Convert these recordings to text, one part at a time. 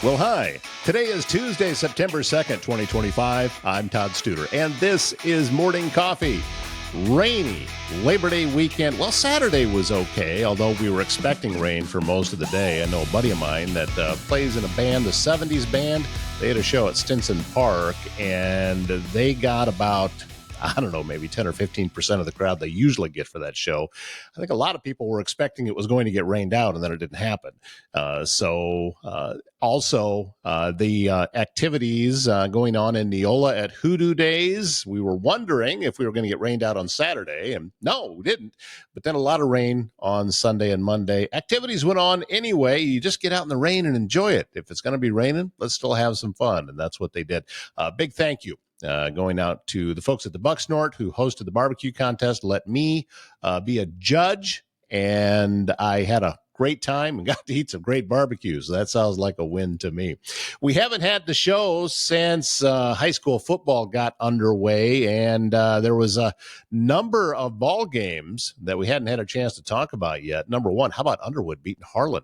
Well, hi. Today is Tuesday, September 2nd, 2025. I'm Todd Studer, and this is Morning Coffee. Rainy Labor Day weekend. Well, Saturday was okay, although we were expecting rain for most of the day. I know a buddy of mine that plays in a band, the 70s band. They had a show at Stinson Park, and they got about, I don't know, maybe 10 or 15% of the crowd they usually get for that show. I think a lot of people were expecting it was going to get rained out, and then it didn't happen. Also, the activities going on in Neola at Hoodoo Days, we were wondering if we were going to get rained out on Saturday, and no, we didn't. But then a lot of rain on Sunday and Monday. Activities went on anyway. You just get out in the rain and enjoy it. If it's going to be raining, let's still have some fun, and that's what they did. Big thank you. Going out to the folks at the Bucksnort who hosted the barbecue contest, let me be a judge, and I had a great time and got to eat some great barbecues. That sounds like a win to me. We haven't had the show since high school football got underway, and there was a number of ball games that we hadn't had a chance to talk about yet. Number one, how about Underwood beating Harlan?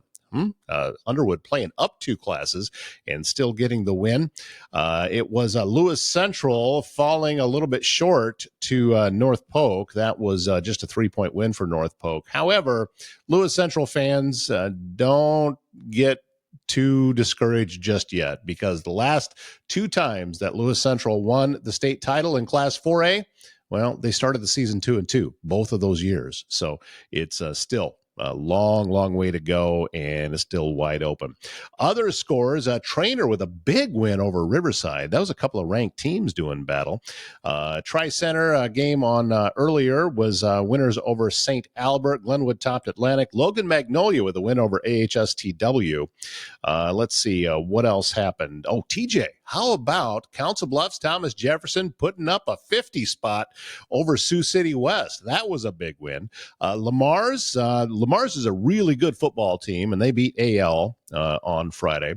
Underwood playing up 2 classes and still getting the win. It was Lewis Central falling a little bit short to North Polk. That was just a 3-point win for North Polk. However, Lewis Central fans don't get too discouraged just yet, because the last 2 times that Lewis Central won the state title in Class 4A, well, they started the season 2-2, both of those years. So it's still a long way to go, and it's still wide open. Other scores, Trainer with a big win over Riverside. That was a couple of ranked teams doing battle. Tri-Center game on earlier was winners over St. Albert. Glenwood topped Atlantic. Logan Magnolia with a win over AHSTW. Let's see, what else happened? Oh, TJ, how about Council Bluffs, Thomas Jefferson putting up a 50 spot over Sioux City West? That was a big win. Lamar's is a really good football team, and they beat AL on Friday.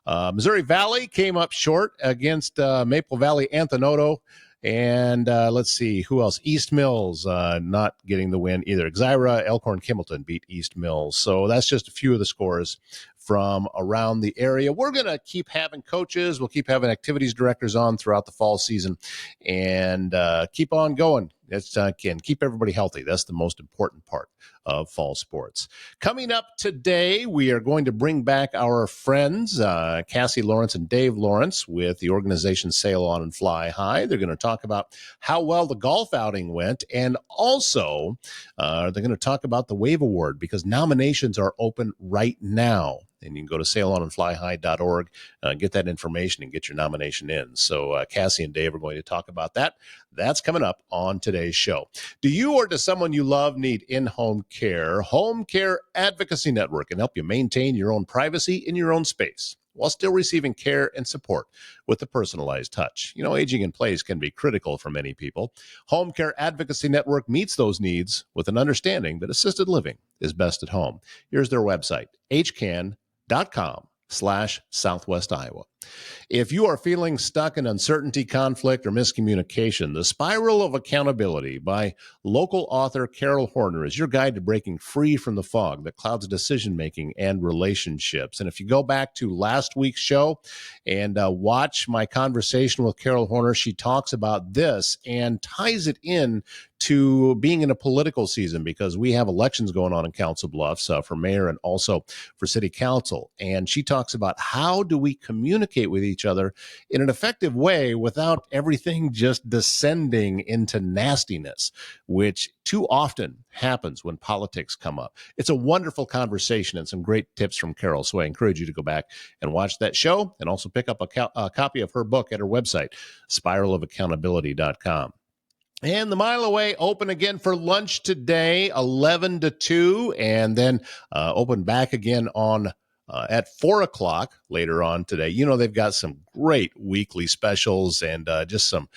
Missouri Valley came up short against Maple Valley Anthenoto. And let's see, who else? East Mills not getting the win either. Xira, Elkhorn, Kimballton beat East Mills. So that's just a few of the scores from around the area. We're going to keep having coaches. We'll keep having activities directors on throughout the fall season, and keep on going. It's can keep everybody healthy. That's the most important part of fall sports. Coming up today, we are going to bring back our friends, Cassy Lawrence and Dave Lawrence, with the organization Sail On and Fly High. They're going to talk about how well the golf outing went, and also they're going to talk about the Wave Award, because nominations are open right now. And you can go to sailonandflyhigh.org, get that information and get your nomination in. So Cassy and Dave are going to talk about that. That's coming up on today's show. Do you or does someone you love need in-home care? Home Care Advocacy Network can help you maintain your own privacy in your own space while still receiving care and support with a personalized touch. You know, aging in place can be critical for many people. Home Care Advocacy Network meets those needs with an understanding that assisted living is best at home. Here's their website, hcan.com/Southwest Iowa. If you are feeling stuck in uncertainty, conflict, or miscommunication, The Spiral of Accountability by local author Carol Horner is your guide to breaking free from the fog that clouds decision-making and relationships. And if you go back to last week's show and watch my conversation with Carol Horner, she talks about this and ties it in to being in a political season, because we have elections going on in Council Bluffs for mayor and also for city council. And she talks about how do we communicate with each other in an effective way without everything just descending into nastiness, which too often happens when politics come up. It's a wonderful conversation and some great tips from Carol. So I encourage you to go back and watch that show, and also pick up a copy of her book at her website, spiralofaccountability.com. And the Mile Away open again for lunch today, 11 to 2, and then open back again on at 4 o'clock later on today. You know, they've got some great weekly specials and just some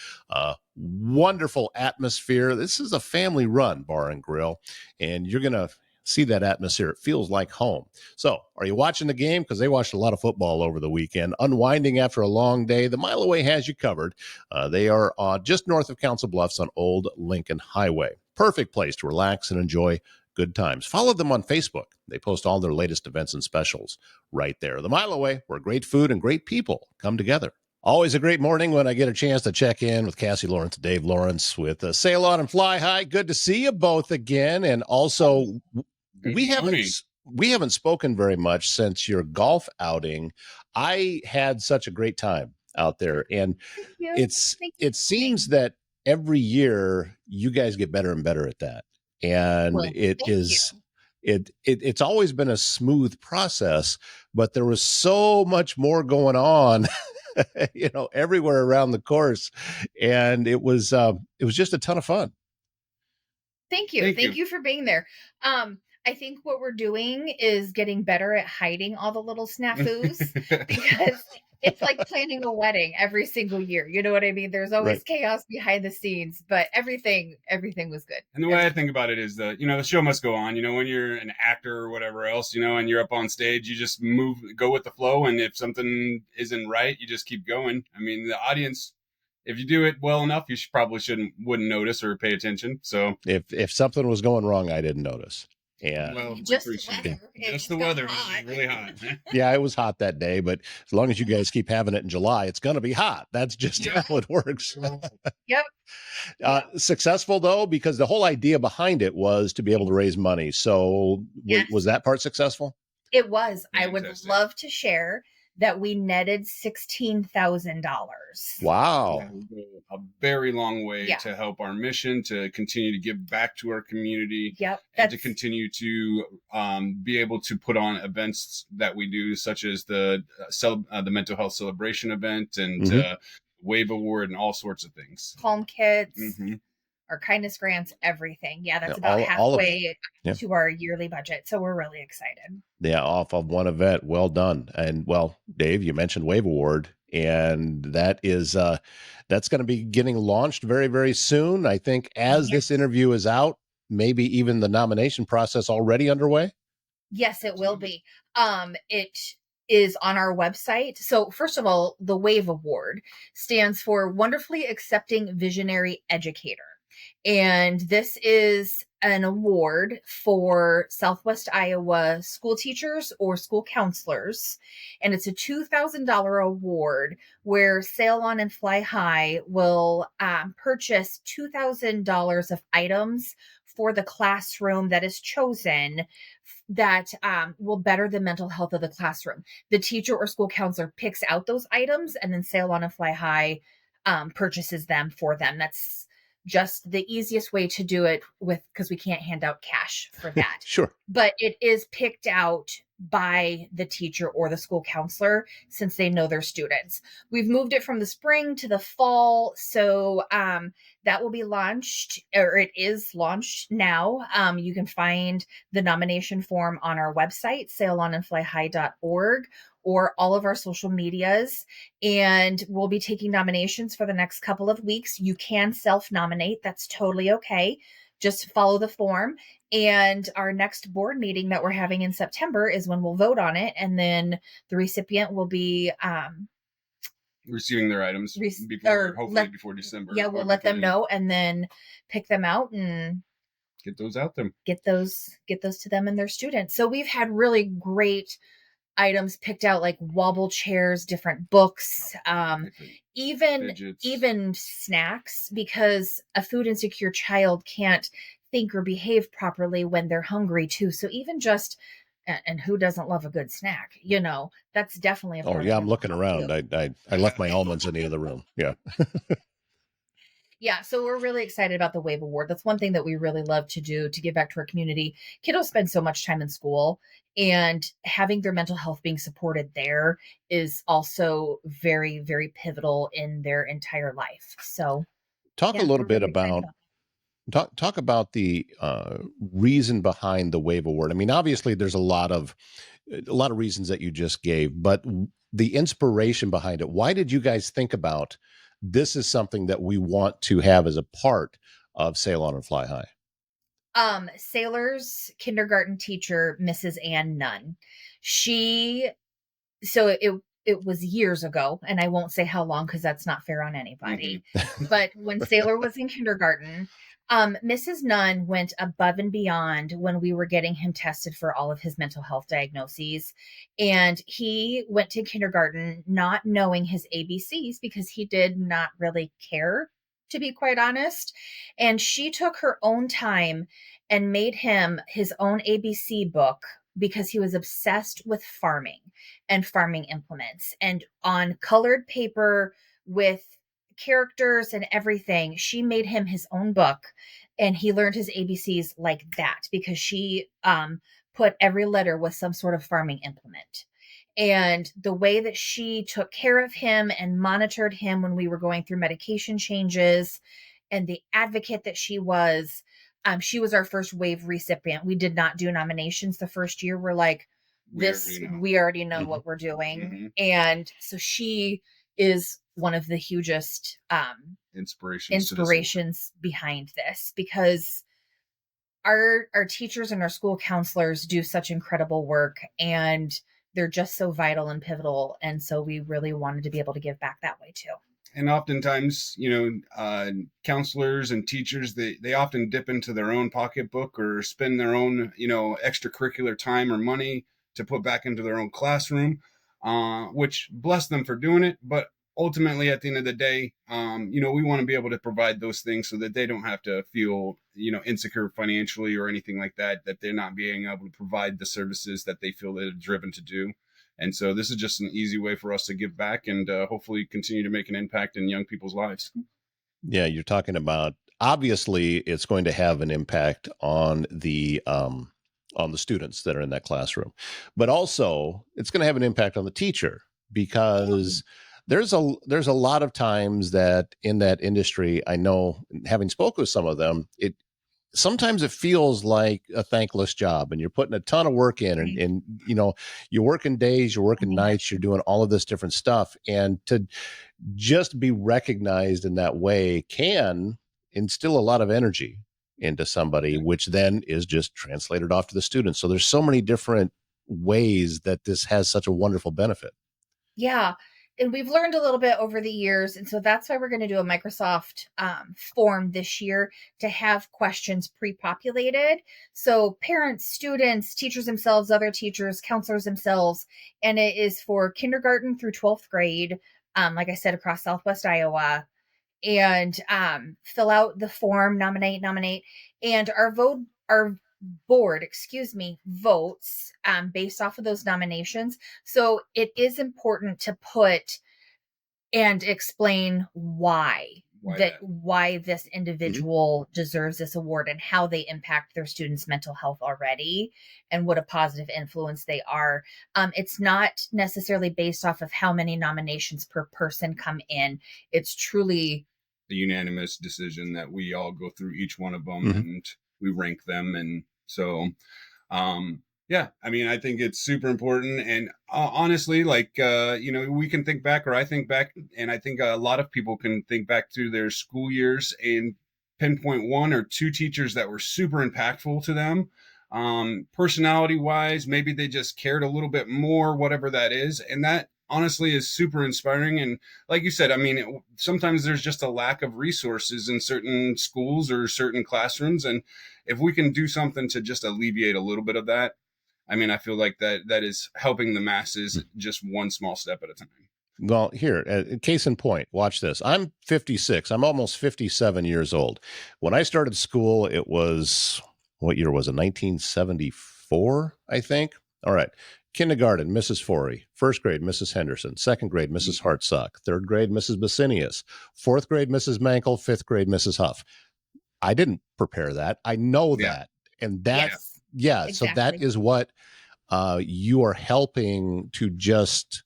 wonderful atmosphere. This is a family-run bar and grill, and you're going to see that atmosphere. It feels like home. So are you watching the game? Because they watched a lot of football over the weekend. Unwinding after a long day, the Mile Away has you covered. They are just north of Council Bluffs on Old Lincoln Highway. Perfect place to relax and enjoy good times. Follow them on Facebook. They post all their latest events and specials right there. The Mile Away, where great food and great people come together. Always a great morning when I get a chance to check in with Cassy Lawrence and Dave Lawrence with Sail On and Fly High. Good to see you both again. And also, we haven't spoken very much since your golf outing. I had such a great time out there, and it seems that every year you guys get better and better at that, and it's always been a smooth process, but there was so much more going on everywhere around the course, and it was just a ton of fun. Thank you for being there. I think what we're doing is getting better at hiding all the little snafus because it's like planning a wedding every single year. You know what I mean? There's always chaos behind the scenes, but everything was good. And the way I think about it is that, the show must go on. When you're an actor or whatever else, and you're up on stage, you just go with the flow. And if something isn't right, you just keep going. I mean, the audience, if you do it well enough, you wouldn't notice or pay attention. So if something was going wrong, I didn't notice. And just the weather was really hot. Yeah, it was hot that day, but as long as you guys keep having it in July, it's going to be hot. That's just how it works. Yep. Successful though, because the whole idea behind it was to be able to raise money. So was that part successful? It was. I would love to share that we netted $16,000. Wow. A very long way to help our mission, to continue to give back to our community. Yep. And to continue to be able to put on events that we do, such as the mental health celebration event and Wave Award and all sorts of things. Home kits, our kindness grants, everything. Yeah, that's about halfway to our yearly budget. So we're really excited. Yeah, off of one event. Well done. And Dave, you mentioned Wave Award, and that is that's going to be getting launched very, very soon. I think as this interview is out, maybe even the nomination process already underway. Yes, it will be. It is on our website. So first of all, the WAVE Award stands for Wonderfully Accepting Visionary Educator. And this is an award for Southwest Iowa school teachers or school counselors. And it's a $2,000 award where Sail On and Fly High will purchase $2,000 of items for the classroom that is chosen that will better the mental health of the classroom. The teacher or school counselor picks out those items, and then Sail On and Fly High purchases them for them. That's just the easiest way to do it because we can't hand out cash for that. Sure. But it is picked out by the teacher or the school counselor since they know their students. We've moved it from the spring to the fall. So that will be launched, or it is launched now. You can find the nomination form on our website, sailonandflyhigh.org, or all of our social medias. And we'll be taking nominations for the next couple of weeks. You can self-nominate. That's totally okay. Just follow the form. And our next board meeting that we're having in September is when we'll vote on it. And then the recipient will be receiving their items before December. Yeah, we'll let them know and then pick them out and get those out there. Get those to them and their students. So we've had really great items picked out, like wobble chairs, different books, even snacks, because a food insecure child can't think or behave properly when they're hungry too. So even just, and who doesn't love a good snack? That's definitely a part of I'm looking around. I left my almonds in the other room. Yeah. Yeah, so we're really excited about the WAVE Award. That's one thing that we really love to do to give back to our community. Kiddos spend so much time in school, and having their mental health being supported there is also very, very pivotal in their entire life. So talk a little bit about talk about the reason behind the WAVE Award. I mean, obviously there's a lot of reasons that you just gave, but the inspiration behind it. Why did you guys think about this is something that we want to have as a part of Sail On and Fly High? Sailor's kindergarten teacher, Mrs. Ann Nunn. It was years ago, and I won't say how long because that's not fair on anybody. But when Sailor was in kindergarten, Mrs. Nunn went above and beyond when we were getting him tested for all of his mental health diagnoses. And he went to kindergarten not knowing his ABCs because he did not really care, to be quite honest. And she took her own time and made him his own ABC book because he was obsessed with farming and farming implements. And on colored paper with characters and everything, she made him his own book, and he learned his ABCs like that because she put every letter with some sort of farming implement. And the way that she took care of him and monitored him when we were going through medication changes, and the advocate that she was our first wave recipient. We did not do nominations the first year. We're like, we already know what we're doing. Mm-hmm. And so she is one of the hugest inspirations behind this, because our teachers and our school counselors do such incredible work, and they're just so vital and pivotal. And so we really wanted to be able to give back that way too. And oftentimes, counselors and teachers, they often dip into their own pocketbook or spend their own, extracurricular time or money to put back into their own classroom, which bless them for doing it. But ultimately, at the end of the day, we want to be able to provide those things so that they don't have to feel, insecure financially or anything like that they're not being able to provide the services that they feel they're driven to do. And so this is just an easy way for us to give back and hopefully continue to make an impact in young people's lives. Yeah, you're talking about, obviously it's going to have an impact on the students that are in that classroom, but also it's going to have an impact on the teacher, because there's a lot of times that in that industry, I know, having spoken with some of them, sometimes it feels like a thankless job, and you're putting a ton of work in, and you're working days, you're working nights, you're doing all of this different stuff. And to just be recognized in that way can instill a lot of energy into somebody, which then is just translated off to the students. So there's so many different ways that this has such a wonderful benefit. Yeah. And we've learned a little bit over the years. And so that's why we're going to do a Microsoft form this year to have questions pre-populated. So parents, students, teachers themselves, other teachers, counselors themselves. And it is for kindergarten through 12th grade, like I said, across Southwest Iowa. And fill out the form, nominate. And our board, votes based off of those nominations. So it is important to put and explain why this individual deserves this award and how they impact their students' mental health already and what a positive influence they are. It's not necessarily based off of how many nominations per person come in. It's truly the unanimous decision that we all go through each one of them and we rank them. And so, I think it's super important. And honestly, we can think back, or I think back, and I think a lot of people can think back to their school years and pinpoint one or two teachers that were super impactful to them. Personality wise, maybe they just cared a little bit more, whatever that is. And that honestly is super inspiring. And like you said, sometimes there's just a lack of resources in certain schools or certain classrooms. And if we can do something to just alleviate a little bit of that, I feel like that is helping the masses just one small step at a time. Well, here, case in point, watch this. I'm 56. I'm almost 57 years old. When I started school, it was, what year was it? 1974, I think. All right. Kindergarten, Mrs. Forey. First grade, Mrs. Henderson. Second grade, Mrs. Hartsock. Third grade, Mrs. Bassinius. Fourth grade, Mrs. Mankel. Fifth grade, Mrs. Huff. I didn't prepare that. I know that. And that, exactly. So that is what you are helping to just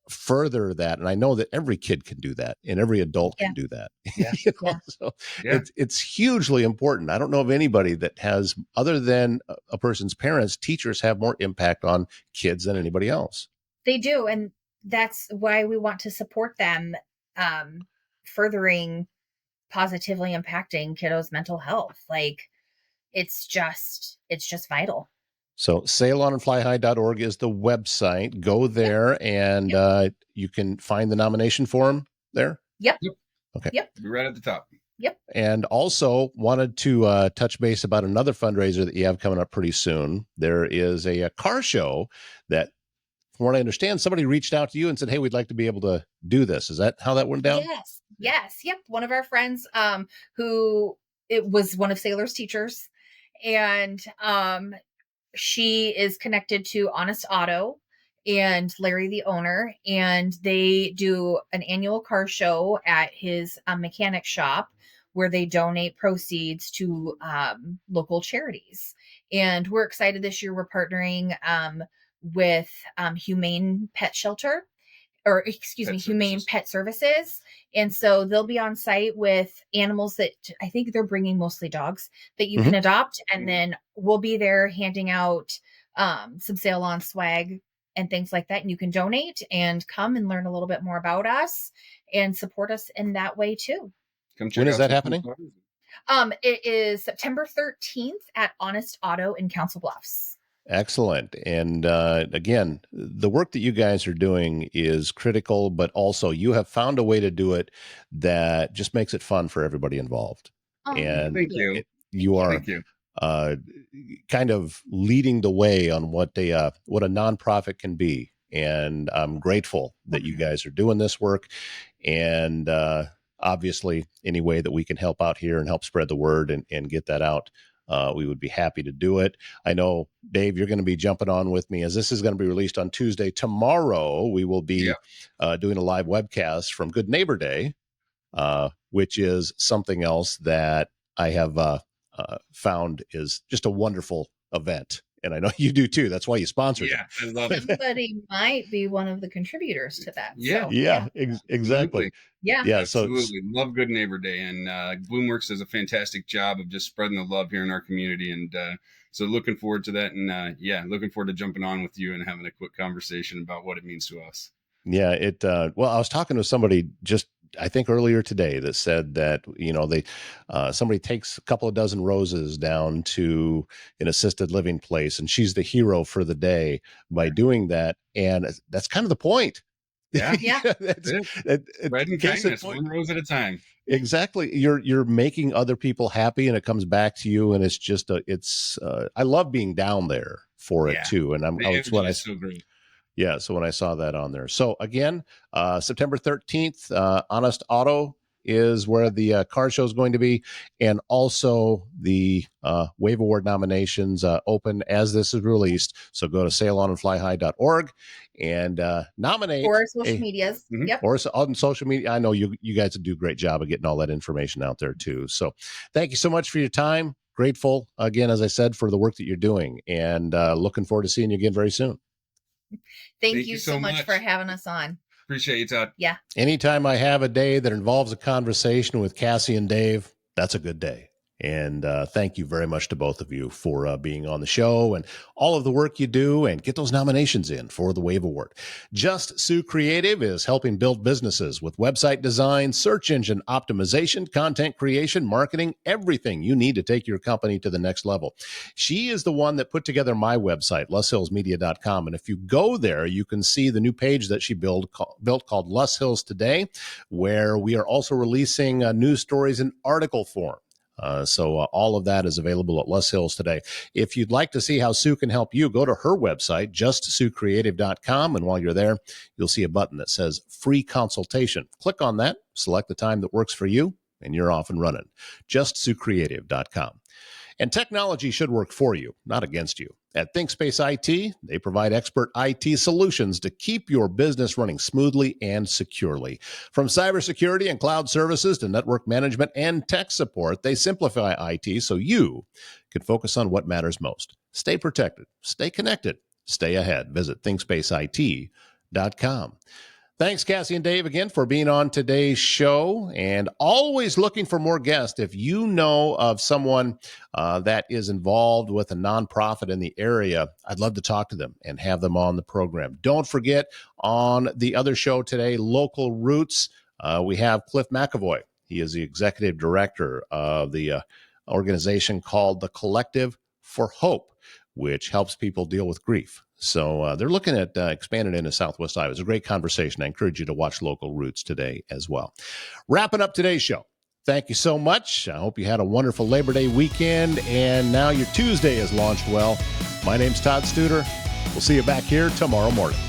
further that. And I know that every kid can do that and every adult can do that. So it's hugely important. I don't know of anybody that has, other than a person's parents, teachers have more impact on kids than anybody else. They do. And that's why we want to support them, furthering positively impacting kiddos' mental health. Like it's just vital. So sailonandflyhigh.org is the website. Go there and you can find the nomination form there. Yep. Okay. Yep. Be right at the top. Yep. And also wanted to touch base about another fundraiser that you have coming up pretty soon. There is a car show that, from what I understand, somebody reached out to you and said, "Hey, we'd like to be able to do this." Is that how that went down? Yes. Yes. Yep. One of our friends, who it was one of Sailor's teachers, and she is connected to Honest Auto and Larry, the owner, and they do an annual car show at his mechanic shop where they donate proceeds to local charities. And we're excited this year. We're partnering with Humane Pet Shelter, or excuse me, Humane Pet Services. And so they'll be on site with animals that I think they're bringing mostly dogs that you can adopt. And then we'll be there handing out some sale on swag and things like that. And you can donate and come and learn a little bit more about us and support us in that way too. Come check When out is that some happening? cool cars. It is September 13th at Honest Auto in Council Bluffs. Excellent. And again, the work that you guys are doing is critical, but also you have found a way to do it that just makes it fun for everybody involved. And Thank you. You are Thank you. kind of leading the way on what a nonprofit can be. And I'm grateful that you guys are doing this work. And obviously, any way that we can help out here and help spread the word and get that out, we would be happy to do it. I know, Dave, you're going to be jumping on with me as this is going to be released on Tuesday. Tomorrow, we will be doing a live webcast from Good Neighbor Day, which is something else that I have found is just a wonderful event. And I know you do too. That's why you sponsored it. I love it. Somebody might be one of the contributors to that. Yeah. So, Exactly. Yeah. Absolutely. Love Good Neighbor Day. And Bloomworks does a fantastic job of just spreading the love here in our community. And so looking forward to that. And looking forward to jumping on with you and having a quick conversation about what it means to us. Yeah, well, I was talking to somebody just, I think earlier today, that said that, somebody takes a couple of dozen roses down to an assisted living place and she's the hero for the day by doing that. And that's kind of the point. Yeah. That's Spread and kindness, one rose at a time. Exactly. You're making other people happy and it comes back to you. And it's just I love being down there for it too. And so great. Yeah, so when I saw that on there. So again, September 13th, Honest Auto is where the car show is going to be. And also the Wave Award nominations open as this is released. So go to sailonandflyhigh.org and nominate. Or social medias. Yep. Or on social media. I know you guys do a great job of getting all that information out there too. So thank you so much for your time. Grateful, again, as I said, for the work that you're doing. And looking forward to seeing you again very soon. Thank you so much for having us on. Appreciate you, Todd. Yeah. Anytime I have a day that involves a conversation with Cassy and Dave, that's a good day. And thank you very much to both of you for being on the show and all of the work you do, and get those nominations in for the Wave Award. Just Sue Creative is helping build businesses with website design, search engine optimization, content creation, marketing, everything you need to take your company to the next level. She is the one that put together my website, lushillsmedia.com. And if you go there, you can see the new page that she built called Lus Hills Today, where we are also releasing news stories in article form. So all of that is available at Lus Hills Today. If you'd like to see how Sue can help you, go to her website, justsuecreative.com. And while you're there, you'll see a button that says free consultation. Click on that, select the time that works for you, and you're off and running. justsuecreative.com. And technology should work for you, not against you. At ThinkSpace IT, they provide expert IT solutions to keep your business running smoothly and securely. From cybersecurity and cloud services to network management and tech support, they simplify IT so you can focus on what matters most. Stay protected, stay connected, stay ahead. Visit ThinkSpaceIT.com. Thanks, Cassy and Dave, again for being on today's show, and always looking for more guests. If you know of someone that is involved with a nonprofit in the area, I'd love to talk to them and have them on the program. Don't forget, on the other show today, Local Roots, we have Cliff McAvoy. He is the executive director of the organization called the Collective for Hope, which helps people deal with grief. So they're looking at expanding into Southwest Iowa. It's a great conversation. I encourage you to watch Local Roots today as well. Wrapping up today's show. Thank you so much. I hope you had a wonderful Labor Day weekend, and now your Tuesday has launched well. My name's Todd Studer. We'll see you back here tomorrow morning.